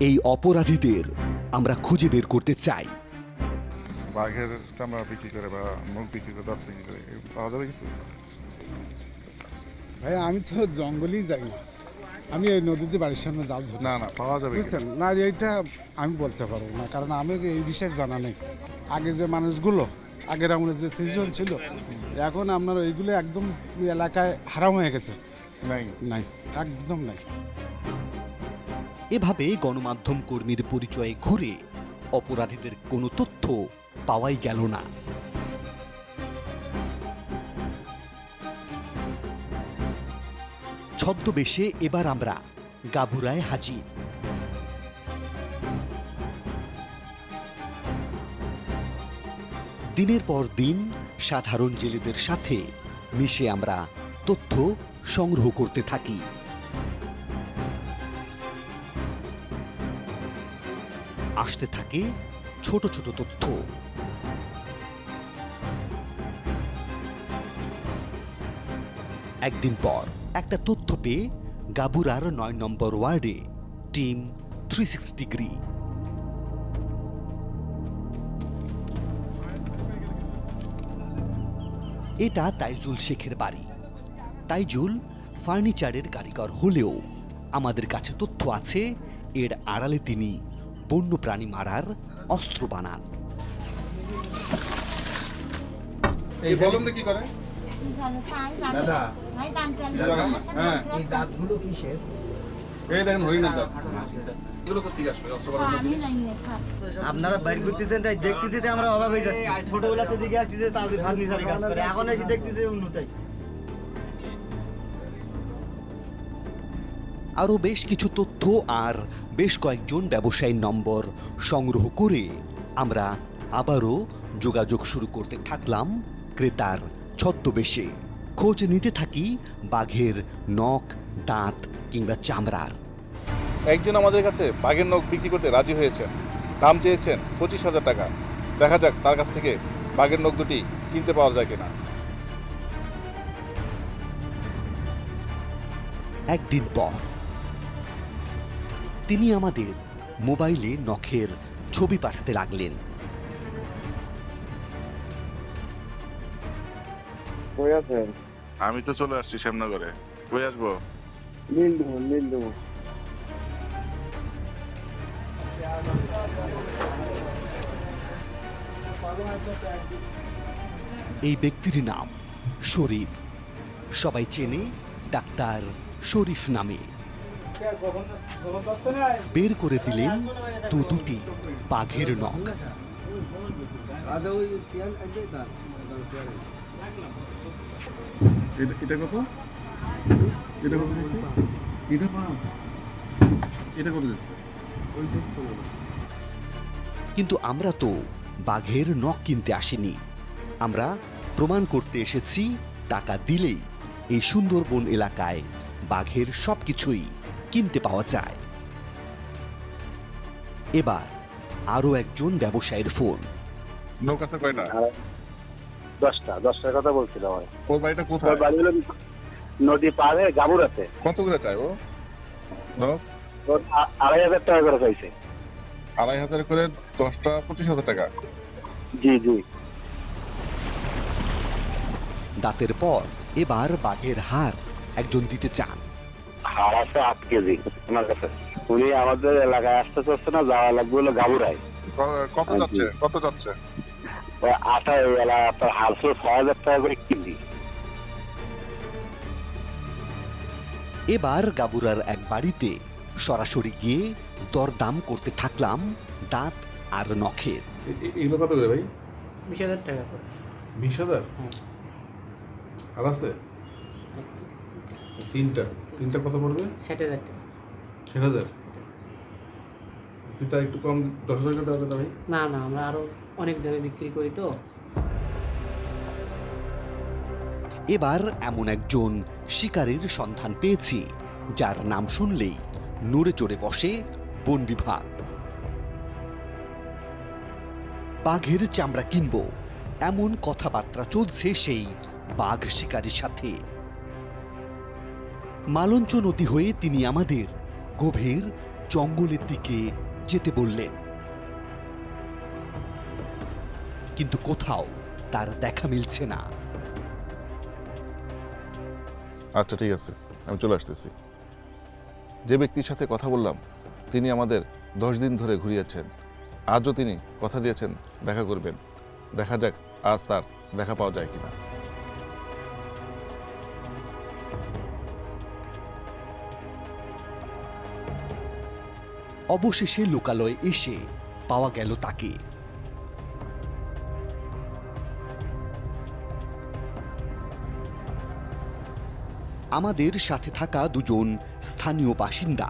এই অপরাধীদের আমরা খুঁজে বের করতে চাই। বাঘের চামড়া বিক্রি করে বা মুখ বিক্রি করে দাঁত বিক্রি করে পাওয়া যাবে কিছু? ভাই আমি তো জঙ্গলেই যাই না, আমি এই নদীতে বাড়ির সামনে জাল ধরি। না পাওয়া যাবে কি? বুঝছেন না, এইটা আমি বলতে পারবো না, কারণ আমি এই বিষয়ে জানা নেই। আগে যে মানুষগুলো আগের আমলে যে সিজন ছিল, এখন আপনার ওইগুলো একদম এলাকায় হারাম হয়ে গেছে। নাই। নাই, একদম নাই। এভাবে গণমাধ্যম কর্মীর পরিচয়ে ঘুরে অপরাধীদের কোনো তথ্য পাওয়াই গেল না। ছদ্মবেশে এবার আমরা গাভুরায় হাজির। দিনের পর দিন সাধারণ জেলেদের সাথে মিশে আমরা তথ্য সংগ্রহ করতে থাকি। আসতে থাকে ছোট ছোট তথ্য। একদিন পর একটা তথ্য পেয়ে গাবুরার ৯ নম্বর ওয়ার্ডে টিম 360 ডিগ্রি। এটা তাইজুল শেখের বাড়ি। তাইজুল ফার্নিচারের কারিগর হলেও আমাদের কাছে তথ্য আছে এর আড়ালে তিনি বন্যপ্রাণী মারার অস্ত্র বানান। এই বলুন তো কি করে? দাদা হ্যাঁ, এই দাঁতগুলো কিসের? এই দেখেন হরিণের দাঁত। এগুলো করতে আসলে অস্ত্র বানানোর আপনারা বাইর করতেছেন তাই দেখতেছি যে আমরা অবাক হয়ে যাচ্ছি। ছোটবেলাতে দিকে আসছি যে তাদের ফার্নিচারের কাজ করে, এখন এসে দেখতেছি উন্নতাই। আরও বেশ কিছু তথ্য আর বেশ কয়েকজন ব্যবসায়ীর নম্বর সংগ্রহ করে আমরা আবারও যোগাযোগ শুরু করতে থাকলাম ক্রেতার ছদ্মবেশে। খোঁজ নিতে থাকি বাঘের নখ, দাঁত কিংবা চামড়ার। একজন আমাদের কাছে বাঘের নখ বিক্রি করতে রাজি হয়েছেন। দাম চেয়েছেন 25,000 টাকা। দেখা যাক তার কাছ থেকে বাঘের নখ দুটি কিনতে পাওয়া যায় কিনা। একদিন পর তিনি আমাদের মোবাইলে নখের ছবি পাঠাতে লাগলেন। কই আছেন? আমি তো চলে আসছি শ্যামনগরে। কই আসবো? নীল এই ব্যক্তির নাম শরীফ। সবাই চেনে ডাক্তার শরীফ নামে। বের করে দিলেন দুটি বাঘের নখ। এটা কত? এটা কত দিচ্ছে? এটা 5। এটা কত দিচ্ছে? কিন্তু আমরা তো বাঘের নখ কিনতে আসিনি। আমরা প্রমাণ করতে এসেছি টাকা দিলেই এই সুন্দরবন এলাকায় বাঘের সবকিছুই কিনতে পাওয়া যায়। এবার আরো একজন ব্যবসায়ীর ফোন। নখ আছে কয়টা? 10টার কথা বলছিলাম। ওর বাড়িটা কোথায়? বাড়ি হলো নদী পাড়ে গাবুর আছে। কত করে চাই ও? নখ 2,500 টাকা করে চাইছে। 2,500 করে 10টা 25,000 টাকা। জি দাঁতের পর এবার বাঘের হাড় একজন দিতে চান। হাড় আছে 8 কেজি ওনার কাছে। উনি আমাদের এলাকায় আসতে চাচ্ছে না, যাওয়া লাগবে হলো গাবুরায়। কত যাচ্ছে? কত যাচ্ছে? ওই 8 এলাকা আপনার হাড় ছিল 6,000 টাকা করে কেজি। এবার গাবুরার এক বাড়িতে সরাসরি গিয়ে দরদাম করতে থাকলাম দাঁত আর নখের। এগুলো কত করে ভাই? 20,000 টাকা করে। 20,000? আর আছে? তিনটা কত পড়বে? 60,000 টাকা। 60,000? তুই তার একটু কম 10,000 টাকা দেওয়া ভাই? না আমরা আরো অনেক দামে বিক্রি করি তো। এবার এমন একজন শিকারীর সন্ধান পেয়েছি যার নাম শুনলেই নড়ে চড়ে বসে বন বিভাগ। বাঘের চামড়া কিনবো এমন কথাবার্তা চলছে সেই বাঘ শিকারীর সাথে। মালঞ্চ নদী হয়ে তিনি আমাদের গভীর জঙ্গলের দিকে যেতে বললেন, কিন্তু কোথাও তার দেখা মিলছে না। আচ্ছা ঠিক আছে, আমি চলে আসতেছি। যে ব্যক্তির সাথে কথা বললাম তিনি আমাদের 10 দিন ধরে ঘুরিয়েছেন। আজও তিনি কথা দিয়েছেন দেখা করবেন। দেখা যাক আজ তার দেখা পাওয়া যায় কিনা। অবশেষে লোকালয়ে এসে পাওয়া গেল তাকে। আমাদের সাথে থাকা দুজন স্থানীয় বাসিন্দা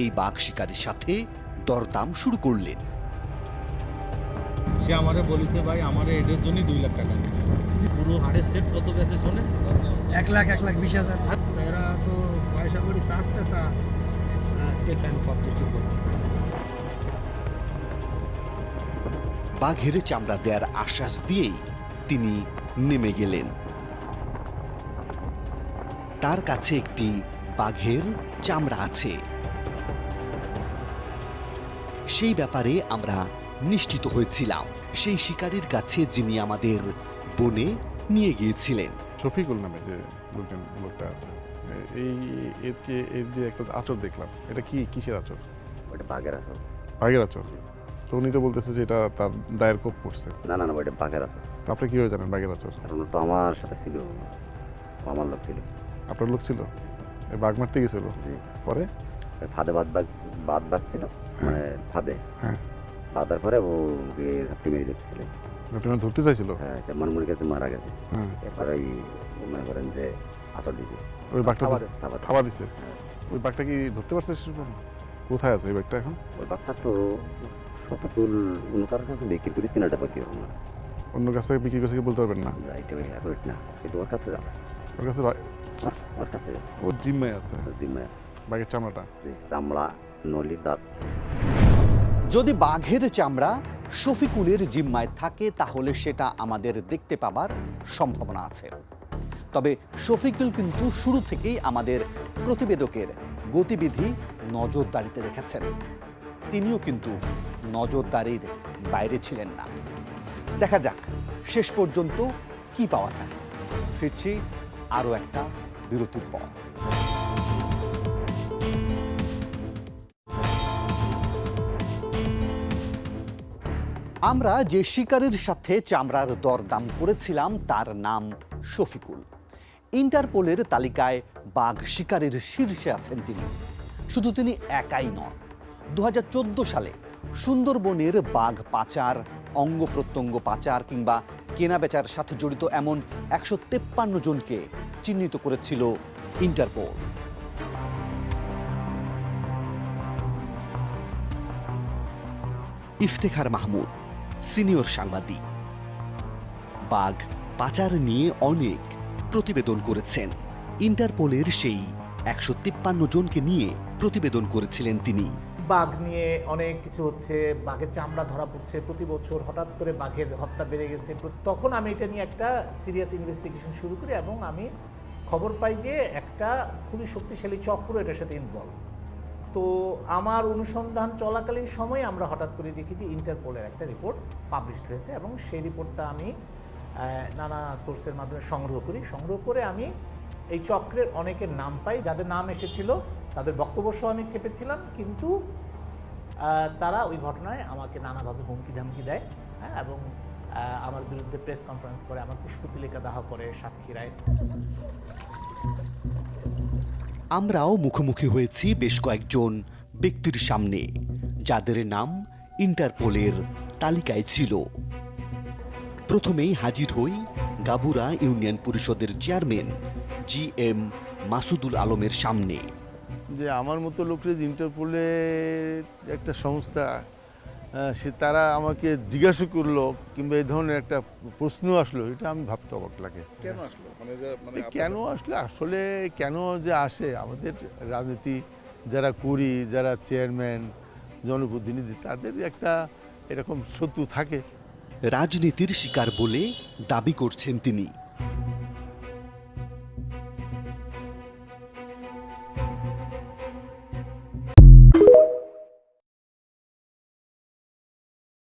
এই বাঘ শিকারের সাথে দরদাম শুরু করলেন। সে আমারে বলেছে ভাই আমার এটার জন্যই 2 লাখ টাকা পুরো হাড়ের সেট কত বেছে শোনে 1,20,000 আর এরা তো পয়সা করে চাচ্ছে তা দেখেন কত কি করতে পারে। বাঘের চামড়া দেওয়ার আশ্বাস দিয়েই তিনি নেমে গেলেন। তার কাছে একটি বাঘের চামড়া আছে, সেই ব্যাপারে আমরা নিশ্চিত হয়েছিলাম সেই শিকারীর কাছে যিনি আমাদের বনে নিয়ে গিয়েছিলেন। শফিকুল নামে যে লোকটা আছে, এর যে একটা আচর দেখলাম, এটা কিসের আচর? ওটা বাঘের আসল। বাঘের আচর? তো উনি তো বলতেছে যে এটা তার দায়ের কোপ পড়ছে। না না না, ওটা বাঘের আসল। তো আপনি কিভাবে জানেন বাঘের আচর? কারণ তো আমার সাথে ছিল, আমার লোক ছিল। আপনার লোক ছিল? এই বাঘ মারতে গেছিল? জি। পরে ফাঁদে বাদ ছিল, মানে ফাঁদে হ্যাঁ বাঁধার পরে ও ঝাপটি মেরে দিচ্ছিল। আপনি ধরতে চাইছিল? হ্যাঁ, মনমুড়ি গেছে, মারা গেছে। হ্যাঁ। এরপরে মনে করেন যে আসর দিছে, ওই বাঘটা থাবা দিছে। হ্যাঁ। ওই বাঘটা কি ধরতে পারছে শেষ পর্যন্ত? কোথায় আছে ওই বাঘটা এখন? ওই বাঘটা তো শফিকুল উনকার কাছে বিক্রি করিস কিনা, এটা পাইতে হবে না। অন্য কাছে বিক্রি করছে কি বলতে পারবেন না? এটা অ্যাকুরেট না, কিন্তু ওর কাছে আছে। ওর কাছে ওর কাছে আছে, ওর জিম্মায় আছে জিম্মায় আছে। বাঘের চামড়াটা। জি, চামড়া, নলি, দাঁত। যদি বাঘের চামড়া শফিকুলের জিম্মায় থাকে তাহলে সেটা আমাদের দেখতে পাবার সম্ভাবনা আছে। তবে শফিকুল কিন্তু শুরু থেকেই আমাদের প্রতিবেদকের গতিবিধি নজরদারিতে রেখেছেন। তিনিও কিন্তু নজরদারির বাইরে ছিলেন না। দেখা যাক শেষ পর্যন্ত কি পাওয়া যায়। ফিরছি আরও একটা বিরতির পর। আমরা যে শিকারীর সাথে চামড়ার দরদাম করেছিলাম তার নাম শফিকুল। ইন্টারপোলের তালিকায় বাঘ শিকারীর শীর্ষে আছেন তিনি। শুধু তিনি একাই নন, 2014 সালে সুন্দরবনের বাঘ পাচার, অঙ্গ প্রত্যঙ্গ পাচার কিংবা কেনাবেচার সাথে জড়িত এমন 153 জনকে চিহ্নিত করেছিল ইন্টারপোল। ইফতেখার মাহমুদ সিনিয়র সাংবাদিক, বাঘ পাচার নিয়ে অনেক প্রতিবেদন করেছেন। ইন্টারপোলের সেই 153 জনকে নিয়ে প্রতিবেদন করেছিলেন তিনি। বাঘ নিয়ে অনেক কিছু হচ্ছে, বাঘের চামড়া ধরা পড়ছে প্রতি বছর, হঠাৎ করে বাঘের হত্যা বেড়ে গেছে। তখন আমি এটা নিয়ে একটা সিরিয়াস ইনভেস্টিগেশন শুরু করি এবং আমি খবর পাই যে একটা খুবই শক্তিশালী চক্র এটার সাথে ইনভলভ। তো আমার অনুসন্ধান চলাকালীন সময়ে আমরা হঠাৎ করে দেখি যে ইন্টারপোলের একটা রিপোর্ট পাবলিশড হয়েছে এবং সেই রিপোর্টটা আমি নানা সোর্সের মাধ্যমে সংগ্রহ করে আমি এই চক্রের অনেকের নাম পাই। যাদের নাম এসেছিল তাদের বক্তব্য সহ আমি ছেপেছিলাম, কিন্তু তারা ওই ঘটনায় আমাকে নানাভাবে হুমকি ধামকি দেয়, হ্যাঁ, এবং আমার বিরুদ্ধে প্রেস কনফারেন্স করে, আমার পুষ্পতিলিকা দাহ করে সাতক্ষীরায়। আমরাও মুখোমুখি হয়েছি বেশ কয়েকজন ব্যক্তির সামনে যাদের নাম ইন্টারপোলের তালিকায় ছিল। প্রথমেই হাজির হই গাবুরা ইউনিয়ন পরিষদের চেয়ারম্যান GM মাসুদুল আলমের সামনে। যে আমার মতো লোকের ইন্টারপোলের একটা সংস্থা, সে তারা আমাকে জিজ্ঞাসা করলো কিংবা এই ধরনের একটা প্রশ্ন আসলো, এটা আমি ভাবতে অবাক লাগে। কেন আসলো? কেন আসলে আসলে কেন যে আসে, আমাদের রাজনীতি যারা করি, যারা চেয়ারম্যান, জনপ্রতিনিধি, তাদের একটা এরকম শত্রু থাকে। রাজনীতির শিকার বলে দাবি করছেন তিনি।